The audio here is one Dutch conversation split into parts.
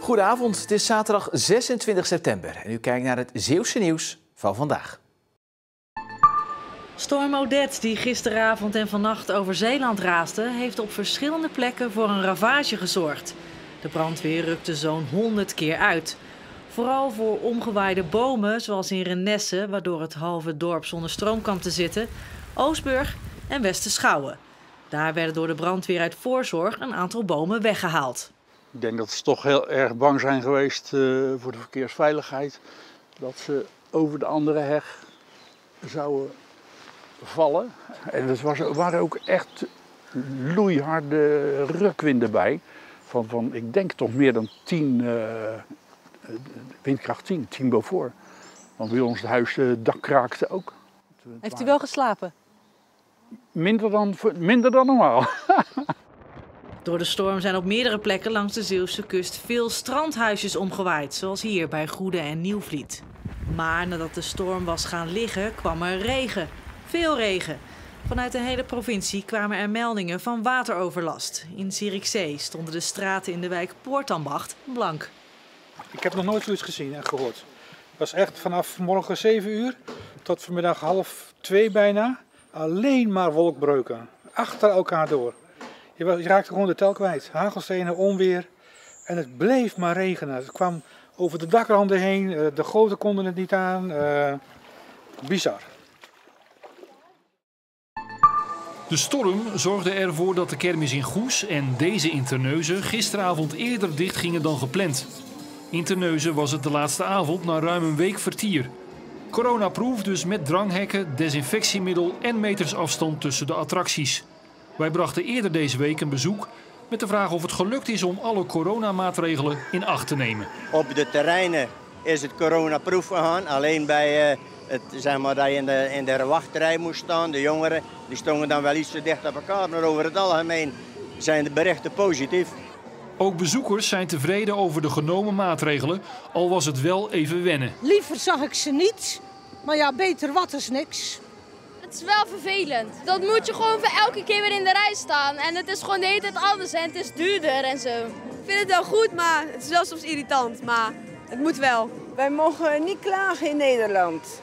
Goedenavond, het is zaterdag 26 september en u kijkt naar het Zeeuwse nieuws van vandaag. Storm Odette, die gisteravond en vannacht over Zeeland raasde, heeft op verschillende plekken voor een ravage gezorgd. De brandweer rukte zo'n 100 keer uit. Vooral voor omgewaaide bomen, zoals in Renesse, waardoor het halve dorp zonder stroom kwam te zitten, Oostburg en Westerschouwen. Daar werden door de brandweer uit voorzorg een aantal bomen weggehaald. Ik denk dat ze toch heel erg bang zijn geweest voor de verkeersveiligheid. Dat ze over de andere heg zouden vallen. En er waren ook echt loeiharde rukwinden bij. Van ik denk toch meer dan 10, windkracht 10 boven. Want bij ons het huis dak kraakte ook. Heeft u wel geslapen? Minder dan normaal. Door de storm zijn op meerdere plekken langs de Zeeuwse kust veel strandhuisjes omgewaaid, zoals hier bij Goede en Nieuwvliet. Maar nadat de storm was gaan liggen, kwam er regen. Veel regen. Vanuit de hele provincie kwamen er meldingen van wateroverlast. In Zierikzee stonden de straten in de wijk Poortambacht blank. Ik heb nog nooit zoiets gezien en gehoord. Het was echt vanaf morgen 7 uur tot vanmiddag 1:30 bijna. Alleen maar wolkbreuken. Achter elkaar door. Je raakte gewoon de tel kwijt. Hagelstenen, onweer. En het bleef maar regenen. Het kwam over de dakranden heen. De goten konden het niet aan. Bizar. De storm zorgde ervoor dat de kermis in Goes en deze in Terneuzen gisteravond eerder dicht gingen dan gepland. In Terneuzen was het de laatste avond na ruim een week vertier. Coronaproof dus met dranghekken, desinfectiemiddel en meters afstand tussen de attracties. Wij brachten eerder deze week een bezoek met de vraag of het gelukt is om alle coronamaatregelen in acht te nemen. Op de terreinen is het coronaproof gegaan. Alleen bij zeg maar, dat je in de wachtrij moest staan. De jongeren die stonden dan wel iets te dicht op elkaar. Maar over het algemeen zijn de berichten positief. Ook bezoekers zijn tevreden over de genomen maatregelen, al was het wel even wennen. Liever zag ik ze niet, maar ja, beter wat is niks. Het is wel vervelend. Dat moet je gewoon voor elke keer weer in de rij staan. En het is gewoon de hele tijd anders en het is duurder en zo. Ik vind het wel goed, maar het is wel soms irritant. Maar het moet wel. Wij mogen niet klagen in Nederland.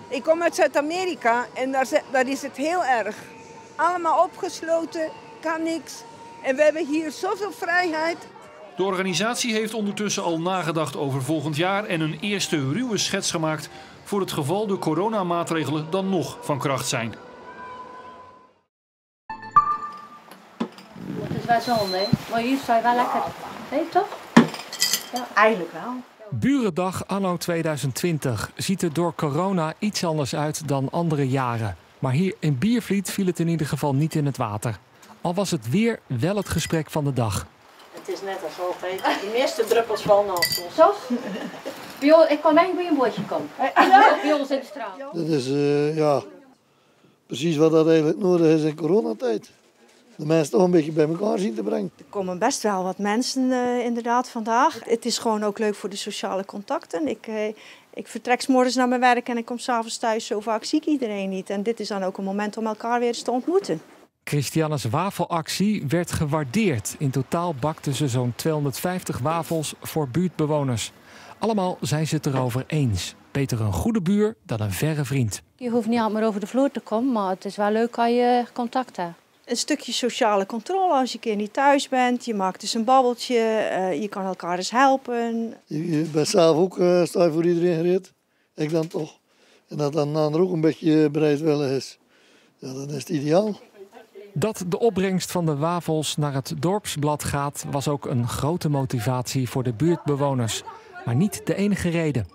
Ik kom uit Zuid-Amerika en daar is het heel erg. Allemaal opgesloten, kan niks. En we hebben hier zoveel vrijheid. De organisatie heeft ondertussen al nagedacht over volgend jaar en een eerste ruwe schets gemaakt voor het geval de coronamaatregelen dan nog van kracht zijn. Het is wel zonde, maar hier sta je wel lekker. Nee, toch? Ja, eigenlijk wel. Burendag anno 2020 ziet er door corona iets anders uit dan andere jaren. Maar hier in Biervliet viel het in ieder geval niet in het water. Al was het weer wel het gesprek van de dag. Het is net als altijd. De meeste druppels vallen als ons. Zo? Ik kan eigenlijk bij een bootje komen. Bij ons in de straat. Dat is precies wat dat eigenlijk nodig is in coronatijd. De mensen toch een beetje bij elkaar zien te brengen. Er komen best wel wat mensen inderdaad vandaag. Het is gewoon ook leuk voor de sociale contacten. Ik vertrek 's morgens naar mijn werk en ik kom 's avonds thuis. Zo vaak zie ik iedereen niet. En dit is dan ook een moment om elkaar weer eens te ontmoeten. Christianes wafelactie werd gewaardeerd. In totaal bakten ze zo'n 250 wafels voor buurtbewoners. Allemaal zijn ze het erover eens. Beter een goede buur dan een verre vriend. Je hoeft niet altijd maar over de vloer te komen, maar het is wel leuk als je contact hebt. Een stukje sociale controle als je een keer niet thuis bent. Je maakt dus een babbeltje, je kan elkaar eens helpen. Je bent zelf ook sta je voor iedereen gereed. Ik dan toch. En dat dan de ander ook een beetje bereidwillig is. Ja, dan is het ideaal. Dat de opbrengst van de wafels naar het dorpsblad gaat, was ook een grote motivatie voor de buurtbewoners. Maar niet de enige reden.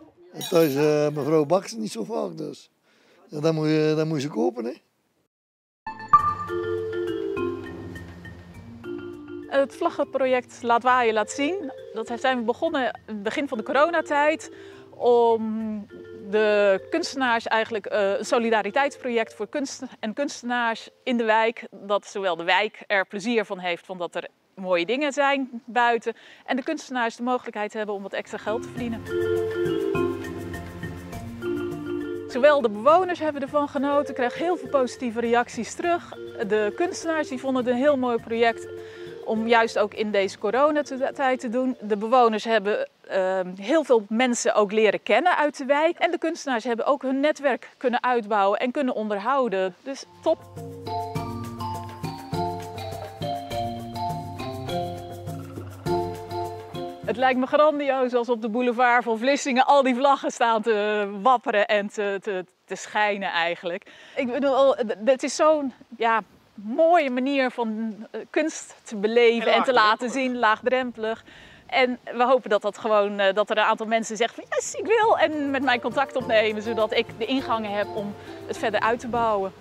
Thuis mevrouw bakt ze niet zo vaak dus. Ja, dan moet je ze kopen, hè. Het vlaggenproject Laat Waaien, Laat Zien. Dat zijn we begonnen in het begin van de coronatijd. Om de kunstenaars eigenlijk een solidariteitsproject voor kunst en kunstenaars in de wijk. Dat zowel de wijk er plezier van heeft, omdat er mooie dingen zijn buiten. En de kunstenaars de mogelijkheid hebben om wat extra geld te verdienen. Zowel de bewoners hebben ervan genoten, kregen heel veel positieve reacties terug. De kunstenaars die vonden het een heel mooi project Om juist ook in deze coronatijd te doen. De bewoners hebben heel veel mensen ook leren kennen uit de wijk. En de kunstenaars hebben ook hun netwerk kunnen uitbouwen en kunnen onderhouden. Dus top! Het lijkt me grandioos als op de boulevard van Vlissingen al die vlaggen staan te wapperen en te schijnen eigenlijk. Ik bedoel, het is zo'n mooie manier van kunst te beleven en te laten zien, laagdrempelig. En we hopen dat dat er een aantal mensen zeggen van yes, ik wil en met mij contact opnemen, zodat ik de ingangen heb om het verder uit te bouwen.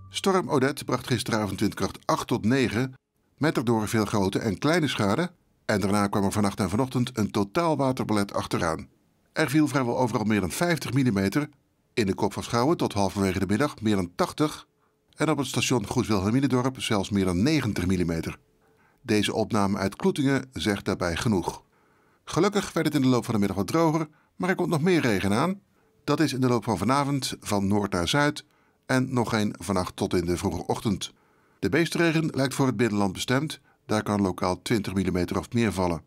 Storm Odette bracht gisteravond windkracht 8 tot 9, met daardoor veel grote en kleine schade. En daarna kwam er vannacht en vanochtend een totaal waterbelet achteraan. Er viel vrijwel overal meer dan 50 mm, in de Kop van Schouwen tot halverwege de middag meer dan 80 en op het station Goeds-Wilhelminadorp zelfs meer dan 90 mm. Deze opname uit Kloetingen zegt daarbij genoeg. Gelukkig werd het in de loop van de middag wat droger, maar er komt nog meer regen aan. Dat is in de loop van vanavond van noord naar zuid en nog een vannacht tot in de vroege ochtend. De meeste regen lijkt voor het binnenland bestemd. Daar kan lokaal 20 mm of meer vallen.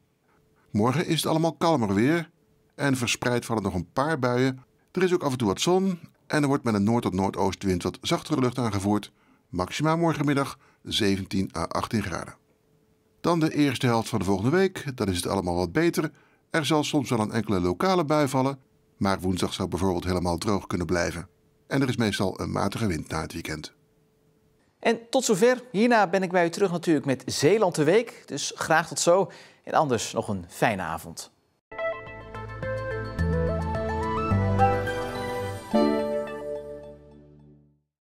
Morgen is het allemaal kalmer weer en verspreid vallen nog een paar buien. Er is ook af en toe wat zon en er wordt met een noord- tot noordoostenwind wat zachtere lucht aangevoerd. Maximaal morgenmiddag 17 à 18 graden. Dan de eerste helft van de volgende week. Dan is het allemaal wat beter. Er zal soms wel een enkele lokale bui vallen, maar woensdag zou bijvoorbeeld helemaal droog kunnen blijven. En er is meestal een matige wind na het weekend. En tot zover. Hierna ben ik bij u terug natuurlijk met Zeeland de Week. Dus graag tot zo. En anders nog een fijne avond.